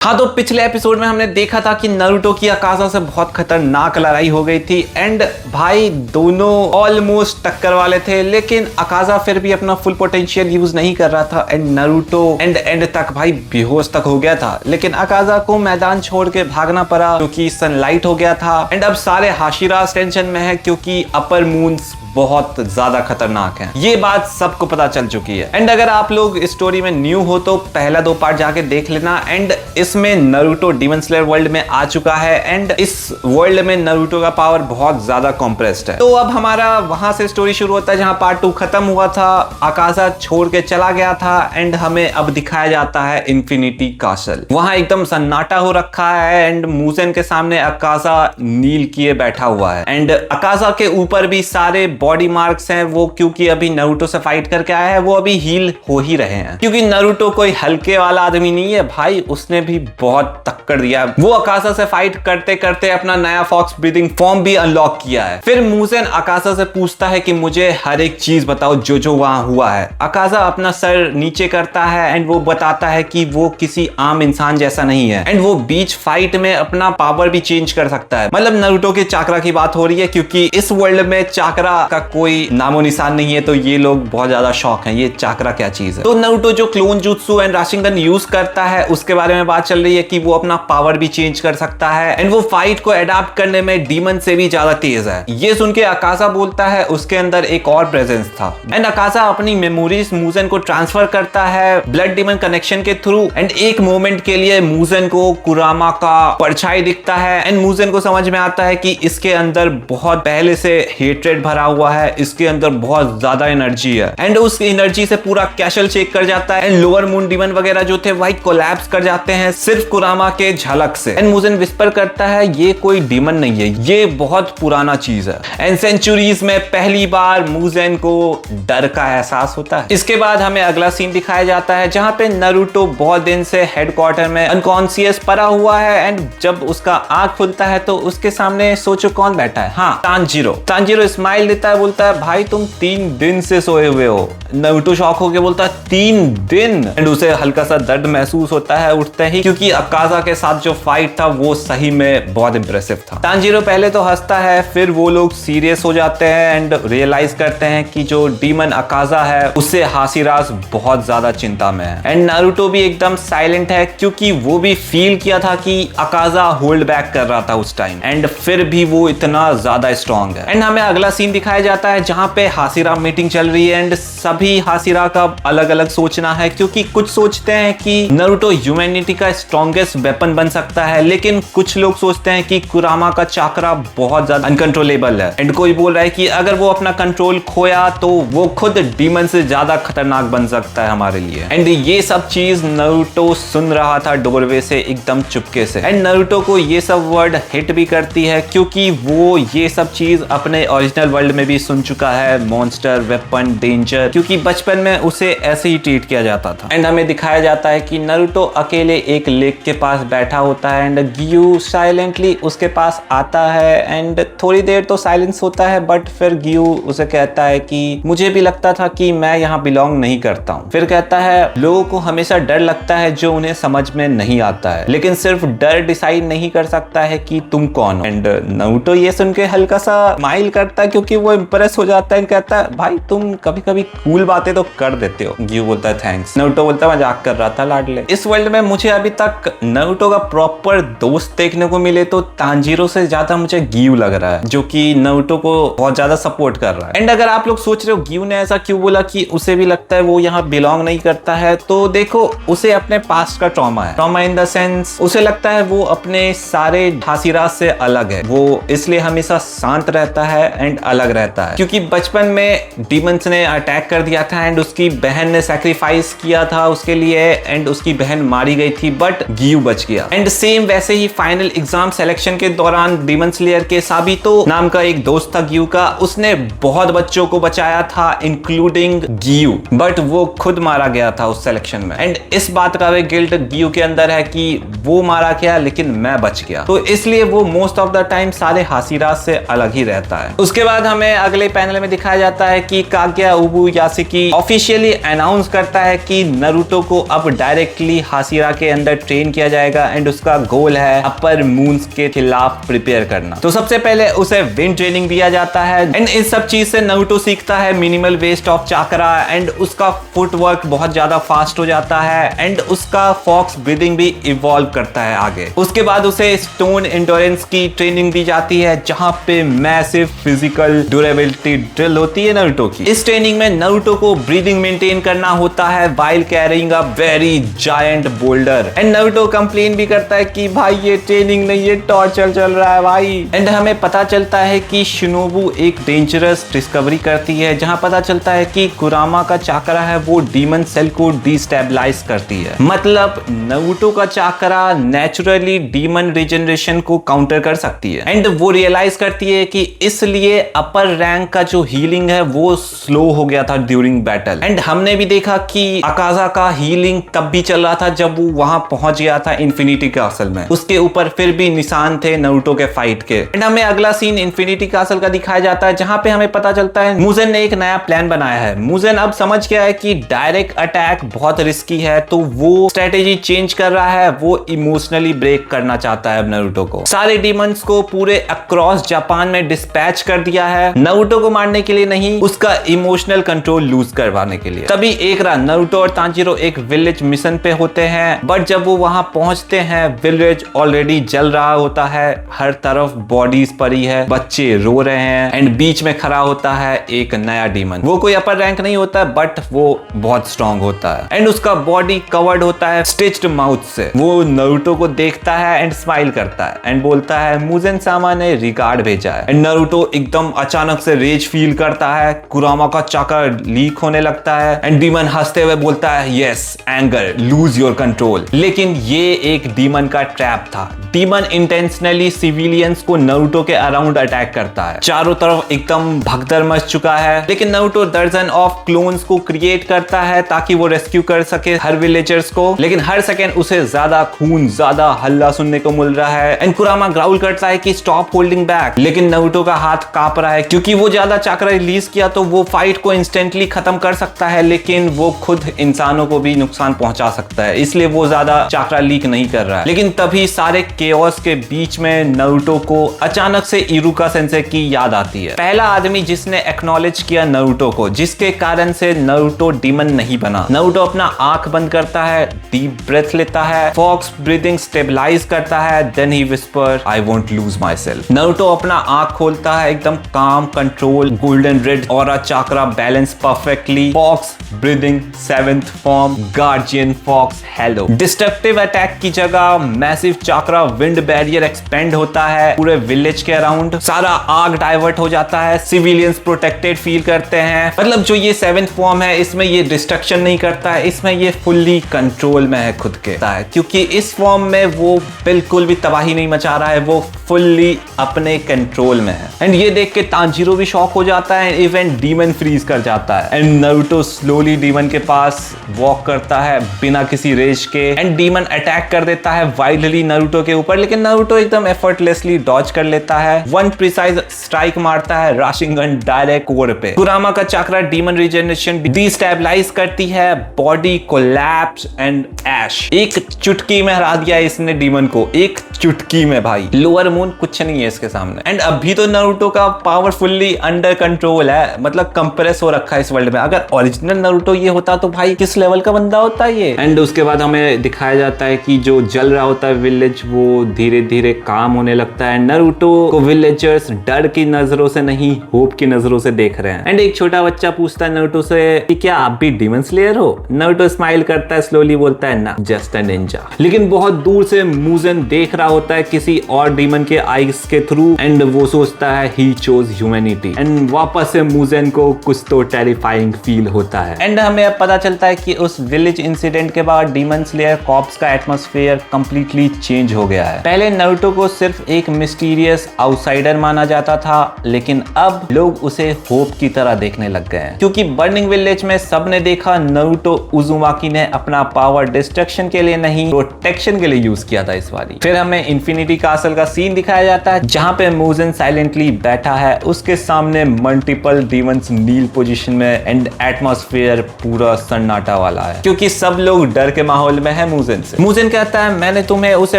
हाँ, तो पिछले एपिसोड में हमने देखा था कि नारुतो की अकाज़ा से बहुत खतरनाक लड़ाई हो गई थी एंड भाई दोनों ऑलमोस्ट टक्कर वाले थे, लेकिन अकाज़ा फिर भी अपना फुल पोटेंशियल यूज नहीं कर रहा था एंड नारुतो एंड तक भाई बेहोश तक हो गया था। लेकिन अकाज़ा को मैदान छोड़ के भागना पड़ा क्योंकि सनलाइट हो गया था एंड अब सारे हाशिरास टेंशन में है क्योंकि अपर मून्स बहुत ज्यादा खतरनाक है। ये बात सबको पता चल चुकी है एंड अगर आप लोग इस स्टोरी में न्यू हो तो पहला 2 पार्ट जाके देख लेना। एंड इसमें नारुतो डीमन स्लेयर वर्ल्ड में आ चुका है एंड इस वर्ल्ड में नारुतो का पावर बहुत ज्यादा कॉम्प्रेस्ड है। तो अब हमारा वहां से स्टोरी शुरू होता है जहां पार्ट 2 खत्म हुआ था, अकाज़ा छोड़ के चला गया था एंड हमें अब दिखाया जाता है इन्फिनिटी कासल। वहां एकदम सन्नाटा हो रखा है एंड मूजेन के सामने अकाज़ा नील किए बैठा हुआ है एंड अकाज़ा के ऊपर भी सारे बॉडी मार्क्स हैं, वो क्योंकि अभी नारुतो से फाइट करके आया है, वो अभी हील हो ही रहे हैं क्योंकि नारुतो कोई हल्के वाला आदमी नहीं है भाई, उसने भी बहुत टक्कर दिया। वो अकाज़ा से फाइट करते करते अपना नया फॉक्स ब्रीदिंग फॉर्म भी अनलॉक किया है। फिर मूजेन अकाज़ा से पूछता है कि मुझे हर एक चीज बताओ जो वहां हुआ है। अकाज़ा अपना सर नीचे करता है एंड वो बताता है कि वो किसी आम इंसान जैसा नहीं है एंड वो बीच फाइट में अपना पावर भी चेंज कर सकता है। मतलब नारुतो के चाक्रा की बात हो रही है क्योंकि इस वर्ल्ड में चाक्रा का कोई नामो निशान नहीं है, तो ये लोग बहुत ज्यादा शॉक हैं ये चाक्रा क्या चीज है। तो नारुतो जो क्लोन जुत्सु एंड राशिंगन यूज करता है उसके बारे में बात चल रही है कि वो अपना पावर भी चेंज कर सकता है एंड वो फाइट को अडॉप्ट करने में डीमन से भी ज्यादा तेज है। ये सुन के अकाज़ा बोलता है उसके अंदर एक और प्रेजेंस था एंड अकाज़ा अपनी मेमोरीज मूजेन को ट्रांसफर करता है ब्लड डीमन कनेक्शन के थ्रू एंड एक मोमेंट के लिए मूजेन को कुरामा का परछाई दिखता है एंड मूजेन को समझ में आता है कि इसके अंदर बहुत पहले से हेट्रेड भरा हुआ है, इसके अंदर बहुत ज्यादा एनर्जी है एंड उस एनर्जी से पूरा कैशल शेक कर जाता है एंड लोअर मून डीमन वगैरह जो थे वही कोलैप्स कर जाते हैं सिर्फ कुरामा के झलक से। एंड मूजेन विस्पर करता है ये कोई डीमन नहीं है, ये बहुत पुराना चीज है एंड सेंचुरीज में पहली बार मूजेन को डर का एहसास होता है। इसके बाद हमें अगला सीन दिखाया जाता है जहां पे नारुतो बहुत दिन से हेडक्वार्टर में अनकॉन्शियस पड़ा हुआ है एंड जब उसका आंख खुलता है तो उसके सामने सोचो कौन बैठा है, हाँ तांजीरो स्माइल देता है, बोलता है भाई तुम 3 दिन से सोए हुए हो। नारुतो शॉक होकर बोलता है 3 दिन एंड उसे हल्का सा दर्द महसूस होता है उठते ही क्योंकि अकाज़ा के साथ जो फाइट था वो सही में बहुत इंप्रेसिव था। तांजीरो पहले तो हंसता है फिर वो लोग सीरियस हो जाते हैं एंड रियलाइज करते हैं कि जो डीमन अकाज़ा है उससे हाशिरास बहुत ज्यादा चिंता में है एंड नारुतो भी एकदम साइलेंट है क्योंकि वो भी फील किया था कि अकाज़ा होल्ड बैक कर रहा था उस टाइम एंड फिर भी वो इतना ज्यादा स्ट्रॉन्ग है। एंड हमें अगला सीन दिखाया जाता है जहां पे हाशिरा मीटिंग चल रही है एंड सभी हाशिरा का अलग अलग सोचना है क्योंकि कुछ सोचते हैं कि नारुतो ह्यूमैनिटी का स्ट्रॉन्गेस्ट वेपन बन सकता है, लेकिन कुछ लोग सोचते हैं कि कुरामा का चाक्रा बहुत ज्यादा अनकंट्रोलेबल है एंड कोई बोल रहा है कि अगर वो अपना कंट्रोल खोया तो वो खुद डीमन से ज्यादा खतरनाक बन सकता है हमारे लिए। एंड ये सब चीज नारुतो सुन रहा था डोरवे से एकदम चुपके से एंड नारुतो को ये सब वर्ड हिट भी करती है क्योंकि वो ये सब चीज अपने ओरिजिनल वर्ल्ड में भी सुन चुका है, मॉन्स्टर, वेपन, डेंजर, क्योंकि बचपन में उसे ऐसे ही ट्रीट किया जाता था। एंड हमें दिखाया जाता है कि नारुतो अकेले एक लेक के पास बैठा होता है एंड गियू साइलेंटली उसके पास आता है एंड थोड़ी देर तो साइलेंस होता है बट फिर गियू उसे कहता है कि मुझे भी लगता था कि मैं यहाँ बिलोंग नहीं करता हूँ। फिर कहता है लोगों को हमेशा डर लगता है जो उन्हें समझ में नहीं आता है, लेकिन सिर्फ डर डिसाइड नहीं कर सकता है कि तुम कौन हो। एंड नारुतो ये सुन के हल्का सा स्माइल करता है क्योंकि वो इंप्रेस हो जाता है, कहता है भाई तुम कभी कभी कूल बातें तो कर देते हो। गियू बोलता है थैंक्स। नारुतो बोलता है मजाक कर रहा था लाडले। इस वर्ल्ड में मुझे अभी तक नारुतो का प्रॉपर दोस्त देखने को मिले तो तांजीरो से ज्यादा मुझे गियू लग रहा है जो कि नारुतो को बहुत ज्यादा सपोर्ट कर रहा है। एंड अगर आप लोग सोच रहे हो गियू ने ऐसा क्यों बोला कि उसे भी लगता है वो यहाँ बिलोंग नहीं करता है, तो देखो उसे अपने पास्ट का ट्रॉमा है। ट्रॉमा इन द सेंस उसे लगता है वो अपने सारे हाशिरास से अलग है, वो इसलिए हमेशा शांत रहता है एंड अलग रहता है क्योंकि बचपन में डीमंस ने अटैक कर दिया था एंड उसकी बहन ने सैक्रिफाइस किया था उसके लिए एंड उसकी बहन मारी गई थी बट गियू बच गया। एंड सेम वैसे ही फाइनल एग्जाम सिलेक्शन के दौरान डीमन स्लेयर के साबितो नाम का एक दोस्त था गियू का, उसने बहुत बच्चों को बचाया था इंक्लूडिंग गियू, बट वो खुद मारा गया था उस सिलेक्शन में एंड इस बात का भी गिल्ट गियू के अंदर है कि वो मारा गया लेकिन मैं बच गया, तो इसलिए वो मोस्ट ऑफ द टाइम सारे हाशिरास से अलग ही रहता है। उसके बाद हमें अगले पैनल में दिखाया जाता है कि काग्या उबुयासुकी ऑफिशियली अनाउंस करता है कि नारुतो को अब डायरेक्टली हाशिरा के अंदर अंदर ट्रेन किया जाएगा एंड उसका गोल है अपर मून्स के खिलाफ प्रिपेयर करना। तो सबसे पहले उसे विंड ट्रेनिंग दिया जाता है एंड इस सब चीज से नारुतो सीखता है minimal waste of chakra and उसका फुटवर्क बहुत ज्यादा फास्ट हो जाता है एंड उसका फॉक्स ब्रीदिंग भी इवॉल्व करता है आगे। उसके बाद उसे स्टोन एंड्योरेंस की ट्रेनिंग दी जाती है जहां पे मैसिव फिजिकल ड्यूरेबिलिटी ड्रिल होती है नारुतो की। इस ट्रेनिंग में नारुतो को ब्रीदिंग मेंटेन करना होता है while carrying a very giant boulder and Naruto complain भी करता है कि भाई ये ट्रेनिंग नहीं, ये टॉर्चर चल रहा है भाई। एंड हमें पता चलता है कि शिनोबू एक डेंजरस डिस्कवरी करती है जहां पता चलता है कि कुरामा का चाकरा है वो डीमन सेल को डिस्टेबलाइज करती है। मतलब नारुतो का चाकरा नेचुरली डीमन रिजेनरेशन को काउंटर कर सकती है एंड वो रियलाइज करती है कि इसलिए अपर रैंक का जो हीलिंग है वो स्लो हो गया था ड्यूरिंग बैटल। एंड हमने भी देखा कि अकाजा का हीलिंग तब भी चल रहा था जब वो वहां पहुंच गया था इन्फिनिटी कासल में। उसके ऊपर फिर भी निशान थे नारुतो के फाइट के। एंड हमें अगला सीन इन्फिनिटी कासल का दिखाया जाता है जहां पे हमें पता चलता है मुजेन ने एक नया प्लान बनाया है। मुजेन अब समझ गया है कि डायरेक्ट अटैक बहुत रिस्की है तो वो स्ट्रेटेजी चेंज कर रहा है। वो इमोशनली ब्रेक करना चाहता है अब नारुतो को। सारे डीमंस को पूरे अक्रॉस जापान में डिस्पैच कर दिया है, नारुतो को मारने के लिए नहीं, उसका इमोशनल कंट्रोल लूज करवाने के लिए। तभी एक रात नारुतो और तांजीरो एक विलेज मिशन पे होते हैं बट जब वो वहां पहुंचते हैं विलेज ऑलरेडी जल रहा होता है, हर तरफ बॉडीज पड़ी है, बच्चे रो रहे हैं एंड बीच में खड़ा होता है एक नया डीमन। वो कोई अपर रैंक नहीं होता बट वो बहुत स्ट्रांग होता है एंड उसका बॉडी कवर्ड होता है स्टिच्ड माउथ से। वो नारुतो को देखता है एंड स्माइल करता है एंड बोलता है मुजेन सामा ने रिगार्ड भेजा है। एंड नारुतो एकदम अचानक से रेज फील करता है, कुरामा का चाकरा लीक होने लगता है एंड डीमन हंसते हुए बोलता है yes anger lose your control. लेकिन ये एक डीमन का ट्रैप था। डीमन इंटेंशनली सिविलियंस को नारुतो के अराउंड अटैक करता है। चारों तरफ एकदम भगदड़ मच चुका है लेकिन नारुतो दर्जन ऑफ क्लोन्स को क्रिएट करता है ताकि वो रेस्क्यू कर सके हर विलेजर्स को। लेकिन हर सेकेंड उसे ज्यादा खून, ज्यादा हल्ला सुनने को मिल रहा है एंड कुरामा ग्राउल करता है कि स्टॉप होल्डिंग बैक। लेकिन नारुतो का हाथ कांप रहा है क्योंकि वो ज्यादा चाकरा रिलीज किया तो वो फाइट को इंस्टेंटली खत्म कर सकता है लेकिन वो खुद इंसानों को भी नुकसान पहुंचा सकता है, इसलिए वो ज्यादा चाकरा लीक नहीं कर रहा है। लेकिन तभी सारे केओस के बीच में नारुतो को अचानक से इरुका सेंसेई की याद आती है, पहला आदमी जिसने एक्नॉलेज किया नारुतो को, जिसके कारण से नारुतो डीमन नहीं बना। नारुतो अपना आंख बंद करता है, डीप ब्रेथ लेता है, फॉक्स ब्रीदिंग स्टेबलाइज करता है, then he whisper I won't lose myself. Naruto अपना आंख खोलता है, एकदम calm, control, golden red aura chakra balance perfectly, fox breathing 7th form, guardian fox halo. Destructive attack की जगह massive chakra wind barrier expand होता है पूरे विलेज के अराउंड, सारा आग डाइवर्ट हो जाता है, सिविलियंस प्रोटेक्टेड फील करते हैं। मतलब जो ये 7th फॉर्म है इसमें ये डिस्ट्रक्शन नहीं करता है, इसमें ये फुल्ली कंट्रोल में है खुद के, क्योंकि इस फॉर्म में वो बिल्कुल भी तबाही नहीं मचा रहा है, वो फुल्ली अपने कंट्रोल में है। एंड ये देख के तांजीरो भी शॉक हो जाता है, इवन डीमन फ्रीज कर जाता है एंड नारुतो स्लोली डीमन के पास वॉक करता है बिना किसी रेज के एंड डीमन अटैक कर देता है वाइल्डली नारुतो के ऊपर। लेकिन नारुतो एकदम एफर्टलेसली डॉज कर लेता है, वन प्रिसाइज स्ट्राइक मारता है राशिंगन डायरेक्ट कोर पे। कुरामा का चाकरा डीमन रिजेनरेशन डिस्टेबलाइज करती है, बॉडी कोलैप्स एंड ऐश। एक चुटकी में हरा दिया इसने डीमन को, एक चुटकी में भाई। लोअर मून कुछ नहीं है इसके सामने। एंड अभी तो नारुतो का पावर फुल्ली अंडर कंट्रोल है, मतलब कंप्रेस हो रखा है इस वर्ल्ड में। अगर ओरिजिनल नारुतो ये होता तो भाई किस लेवल का बंदा होता है ये। एंड उसके बाद हमें दिखाया जाता है कि जो जल रहा होता है विलेज वो धीरे धीरे काम होने लगता है। नारुतो को विलेजर्स डर की नजरों से नहीं, होप की नजरों से देख रहे हैं। एंड एक छोटा बच्चा पूछता है नारुतो से कि क्या आप भी डीमन स्लेयर हो? नारुतो स्माइल करता है, स्लोली बोलता है ना, जस्ट अ निंजा। लेकिन बहुत दूर से मुजेन देख रहा होता है किसी और डीमन के आईज के थ्रू एंड वो सोचता है ही चोज ह्यूमैनिटी। एंड वापस से मुजेन को कुछ तो टेरिफाइंग फील होता है। एंड हमें अब पता चलता है कि उस विलेज इंसिडेंट के बाद डीमन स्लेयर कॉर्प्स का एटमॉस्फेयर कंप्लीटली चेंज हो गया है। पहले नारुतो को सिर्फ एक मिस्टीरियस आउटसाइडर माना जाता था लेकिन अब लोग उसे होप की तरह देखने लग गए हैं, क्योंकि बर्निंग विलेज में सबने देखा नारुतो उजुमाकी ने अपना पावर डिस्ट्रक्शन के लिए नहीं, प्रोटेक्शन के लिए यूज किया था इस बारी। फिर हमें इन्फिनिटी कासल का सीन दिखाया जाता है जहां पे मुजेन साइलेंटली बैठा है, उसके सामने मल्टीपल डीमंस नील पोजीशन में एंड एटमॉस्फेयर पूरा सन्नाटा वाला है, क्योंकि सब लोग डर के माहौल में है मूजन से। मूजन कहता है मैंने तुम्हें उसे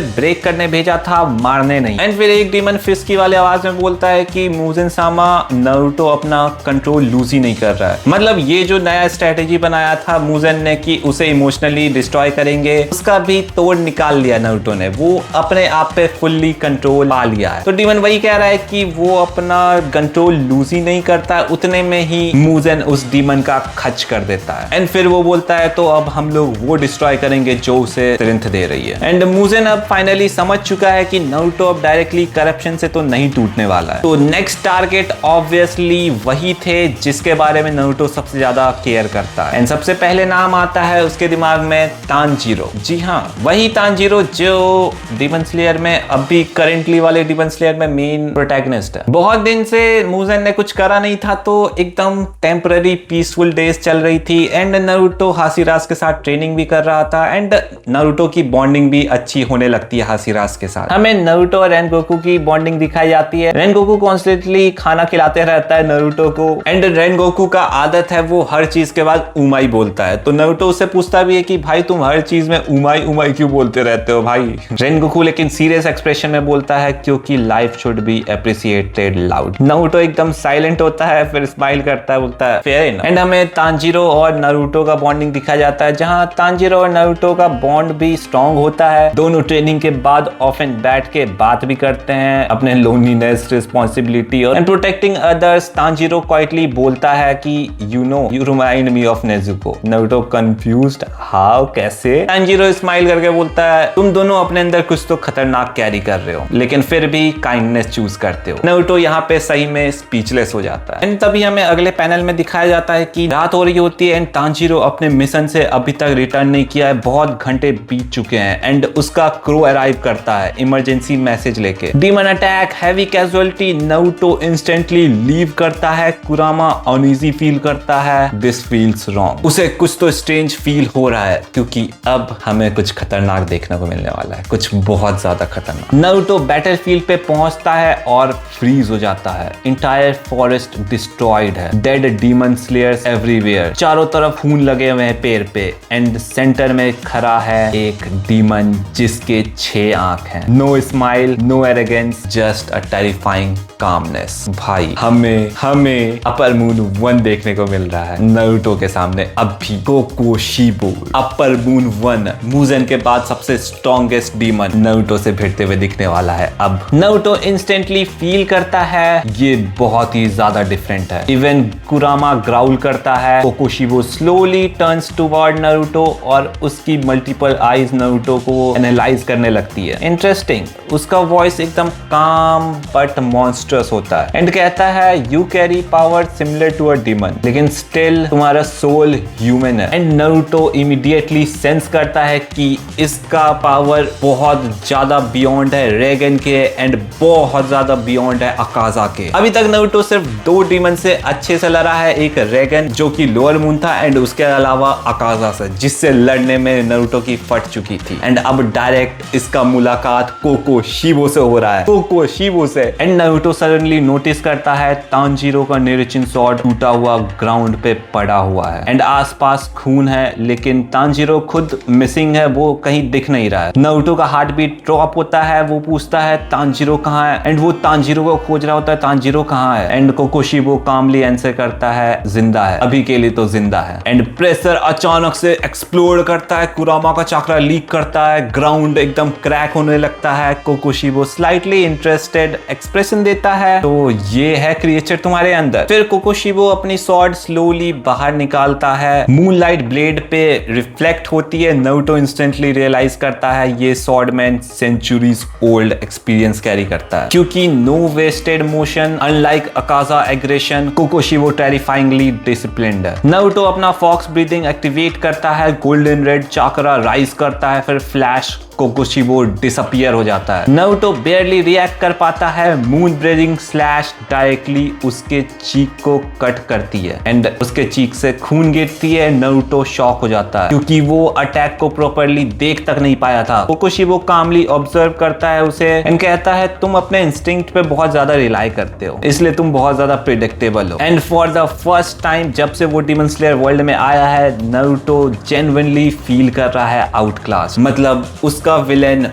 ब्रेक करने भेजा था, मारने नहीं। एंड फिर एक डीमन फिस्की वाले आवाज में बोलता है कि मूजन सामा, नारुतो अपना कंट्रोल लूज ही नहीं कर रहा है। मतलब ये जो नया स्ट्रेटेजी बनाया था मूजन ने कि उसे इमोशनली डिस्ट्रॉय करेंगे, उसका भी तोड़ निकाल लिया नारुतो ने। वो अपने आप पे फुल्ली कंट्रोल पा लिया है। तो डीमन वही कह रहा है कि वो अपना कंट्रोल लूज ही नहीं करता, उतने में ही मूजन उस डीमन का खच कर देता है। एंड फिर वो बोलता है तो अब हम लोग वो डिस्ट्रॉय करेंगे जो उसे स्ट्रेंथ दे रही है। एंड मूजन अब फाइनली समझ चुका है कि नारुतो अब डायरेक्टली करप्शन से तो नहीं टूटने वाला है। तो नेक्स्ट टारगेट ऑब्वियसली वही थे जिसके बारे में नारुतो सबसे ज्यादा केयर करता है। एंड सबसे पहले नाम आता है उसके दिमाग में तानजीरो। जी हाँ, वही तानजीरो जो डीमन स्लेयर में अभी करेंटली वाले डीमन स्लेयर में मेन प्रोटैगनिस्ट है। बहुत दिन से मूजन ने कुछ करा नहीं था तो एकदम टेम्पररी पीसफुल डेज चल रही थी। एंड नारुतो हाशिरास के साथ ट्रेनिंग भी कर रहा था एंड नारुतो की बॉन्डिंग भी अच्छी होने लगती है हाशिरास के साथ। हमें नारुतो और रेनगोकू की बॉन्डिंग दिखाई जाती है। रेनगोकू कॉन्स्टेंटली खाना खिलाते रहता है नारुतो को। एंड रेनगोकू का आदत है वो हर चीज के बाद उमाई बोलता है। तो नारुतो उससे पूछता भी है कि भाई तुम हर चीज में उमाई उमाई क्यों बोलते रहते हो भाई। रेनगोकू लेकिन सीरियस एक्सप्रेशन में बोलता है क्योंकि life should be appreciated loud. Naruto एकदम साइलेंट होता है, फिर स्माइल करता है, बोलता है फेयर इनफ। एंड हमें तानजीरो और नारुतो का बॉन्डिंग दिखाया जाता है, जहां तानजीरो और नारुतो का बॉन्ड भी स्ट्रॉन्ग होता है। दोनों ट्रेनिंग के बाद ऑफन बैठ के बात भी करते हैं अपने लोनलीनेस, रिस्पॉन्सिबिलिटी और प्रोटेक्टिंग अदर्स। तानजीरो क्वाइटली बोलता है कि you know you remind me of Nezuko. Naruto confused, how, कैसे? तानजीरो स्माइल करके बोलता है तुम दोनों अपने अंदर कुछ तो खतरनाक कैरी कर रहे हो लेकिन फिर भी काइंडनेस चूज करते हो। नारुतो यहाँ पे सही में स्पीचलेस हो जाता है। एंड तभी हमें अगले पैनल में दिखाया जाता है कि रात हो रही होती है एंड तानजीरो अपने मिशन से अभी तक रिटर्न नहीं किया है, बहुत घंटे बीत चुके हैं। एंड उसका क्रू अराइव करता है इमरजेंसी मैसेज लेके, demon attack, heavy casualty. Naruto instantly leave करता है। कुरामा अनईजी फील करता है, दिस फील्स रॉन्ग। उसे कुछ तो स्ट्रेंज फील हो रहा है क्योंकि अब हमें कुछ खतरनाक देखने को मिलने वाला है, कुछ बहुत ज्यादा खतरनाक। नारुतो बैटलफील्ड पे पहुंचता है और फ्रीज हो जाता है। इंटायर फॉरेस्ट डिस्ट्रॉयड है, डेड डीमन स्लेयर्स एवरीवेयर, चारों तरफ खून लगे हुए हैं पेड़ पे। एंड सेंटर में खड़ा है एक डीमन जिसके 6 आंख हैं। No smile, no arrogance, just a terrifying calmness. भाई हमें अपर मून 1 देखने को मिल रहा है नारुतो के सामने। अब भी कोकोशिबो अपर मून 1 मूजन के बाद सबसे स्ट्रॉन्गेस्ट डीमन नारुतो से भिड़ते हुए दिखने वाला है। अब नारुतो इंस्टेंटली फील करता है ये बहुत ही ज्यादा डिफरेंट है। इवन कुरामा ग्राउल करता है। कोकोशिबो स्लोली टर्न्स टुवर्ड नारुतो और उसकी मल्टीपल आईज नारुतो को एनालाइज करने लगती है। इंटरेस्टिंग, उसका वॉइस एकदम काम बट मॉन्स्टरस होता है एंड कहता है you carry power similar to a demon लेकिन स्टिल तुम्हारा सोल ह्यूमन है। एंड नारुतो इमीडिएटली सेंस करता है कि इसका पावर बहुत ज्यादा बियॉन्ड है रेगन के एंड बहुत ज्यादा बियॉन्ड है अकाजा के। अभी तक नारुतो सिर्फ 2 डीमन से अच्छे से लड़ा है, एक रेगन जो कि लोअर मून था एंड उसके अलावा अकाजा से जिससे लड़ने में नारुतो की फट चुकी थी। एंड अब डायरेक्ट इसका मुलाकात कोकोशिबो से हो रहा है, कोकोशिबो से। एंड नारुतो सडनली नोटिस करता है तानजीरो का निरिचिन स्वॉर्ड टूटा हुआ ग्राउंड पे पड़ा हुआ है एंड आसपास खून है लेकिन तानजीरो खुद मिसिंग है, वो कहीं दिख नहीं रहा है। नारुतो का हार्ट बीट ड्रॉप होता है, वो पूछता है तानजीरो कहाँ है एंड वो तानजीरो को खोज रहा होता है, तानजीरो कहाँ है? एंड कोकोशिबो कामली आंसर करता है जिंदा है, अभी के लिए तो जिंदा है। एंड प्रेशर अचानक से एक्सप्लोड करता है, कुरामा का चक्रा लीक करता है, ग्राउंड एकदम क्रैक होने लगता है। कोकोशिबो स्लाइटली इंटरेस्टेड एक्सप्रेशन देता है, तो ये है क्रिएचर तुम्हारे अंदर। फिर कोकोशिबो अपनी स्वॉर्ड स्लोली बाहर निकालता है, मूनलाइट ब्लेड पे रिफ्लेक्ट होती है। नारुतो इंस्टेंटली रियलाइज करता है ये swordsman centuries old experience carry करता है क्योंकि no wasted motion, unlike Akaza aggression, Kokushibo terrifyingly disciplined है। नारुतो अपना फॉक्स ब्रीदिंग एक्टिवेट करता है, गोल्डन रेड चाकरा राइज करता है, फिर फ्लैश कोकोशिबो डिसअपियर हो जाता है। नारुतो बेयरली रिएक्ट कर पाता है, मून ब्रेजिंग स्लैश डायरेक्टली उसके चीक को कट करती है एंड उसके चीक से खून गिरती है। नारुतो शॉक हो जाता है क्योंकि वो अटैक को प्रॉपर्ली देख तक नहीं पाया था। कोकोशिबो कामली ऑब्जर्व करता है उसे एंड कहता है तुम अपने इंस्टिंक्ट पे बहुत ज्यादा रिलाई करते हो, इसलिए तुम बहुत ज्यादा प्रिडिक्टेबल हो। And for the first time जब से वो डीमन स्लेयर वर्ल्ड में आया है, नारुतो जेन्युइनली फील कर रहा है आउट क्लास। मतलब उसका विलेन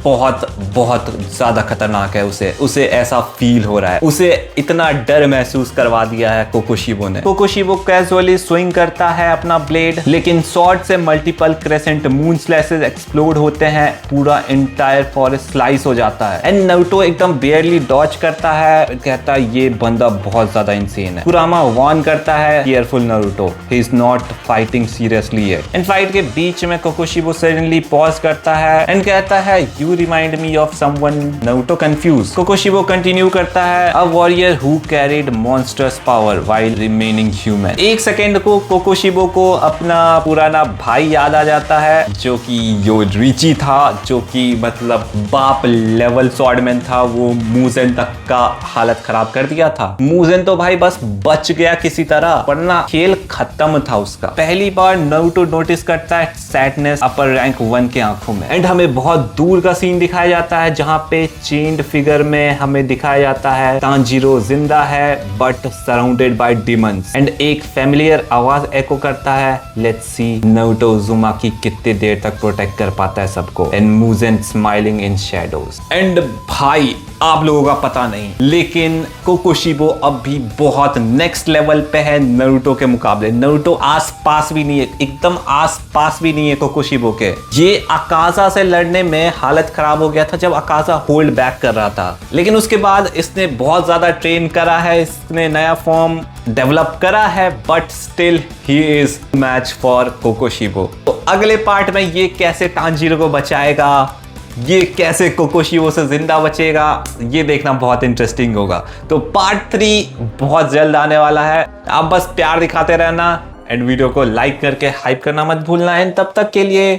बहुत बहुत ज्यादा खतरनाक है, उसे ऐसा फील हो रहा है, उसे इतना डर महसूस करवा दिया है कोकोशिबो ने। कोकोशिबो कैजुअली स्विंग करता है अपना ब्लेड, लेकिन स्वॉर्ड से multiple crescent moon slashes explode होते हैं, पूरा एंटायर फॉरेस्ट स्लाइस हो जाता है एंड नारुतो एकदम बेयरली डॉज करता है, कहता है ये बंदा बहुत ज्यादा इंसेन है। कुरामा वार्न करता है careful Naruto, he is not fighting seriously yet. And fight के बीच में कोकोशिबो सडनली पॉज करता है एंड कहता है you remind me of someone. Naruto confuse. Kokushibo continue करता है a warrior who carried monsters power while remaining human. एक second को कोकोशिबो को अपना पुराना भाई याद आ जाता है जो कि योरिची था, जो कि मतलब बाप लेवल स्वॉर्डमैन था। वो मूजेन तक का हालत खराब कर दिया था। मूजेन तो भाई बस बच गया किसी तरह, वरना खेल खत्म था उसका। पहली बार नारुतो नोटिस करता है सैडनेस अपर रैंक 1 के आंखों में एंड हमें बहुत दूर का सीन दिखाया जाता है जहां पे चेन्ड फिगर में हमें दिखाया जाता है तांजीरो जिंदा है but surrounded by demons and एक फैमिलियर आवाज एको करता है लेट्स सी नारुतो उज़ुमाकी कितने देर तक प्रोटेक्ट कर पाता है सबको and Muzan smiling in shadows. And भाई आप लोगों का पता नहीं, लेकिन कोकोशिबो अब भी बहुत नेक्स्ट लेवल पे है नारुतो के मुकाबले। नारुतो आस पास भी नहीं है, एकदम आस पास भी नहीं है कोकोशिबो के। ये अकाजा से लड़ने में हालत खराब हो गया था जब अकाजा होल्ड बैक कर रहा था, लेकिन उसके बाद इसने बहुत ज्यादा ट्रेन करा है, इसने नया फॉर्म डेवलप करा है, but still he is match for Kokushibo. तो अगले पार्ट में ये कैसे तांजीरो को बचाएगा, ये कैसे कोकोशिबो से जिंदा बचेगा, ये देखना बहुत इंटरेस्टिंग होगा। तो पार्ट 3 बहुत जल्द आने वाला है। आप बस प्यार दिखाते रहना एंड वीडियो को लाइक करके हाइप करना मत भूलना है। तब तक के लिए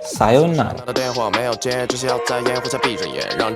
सायोनारा।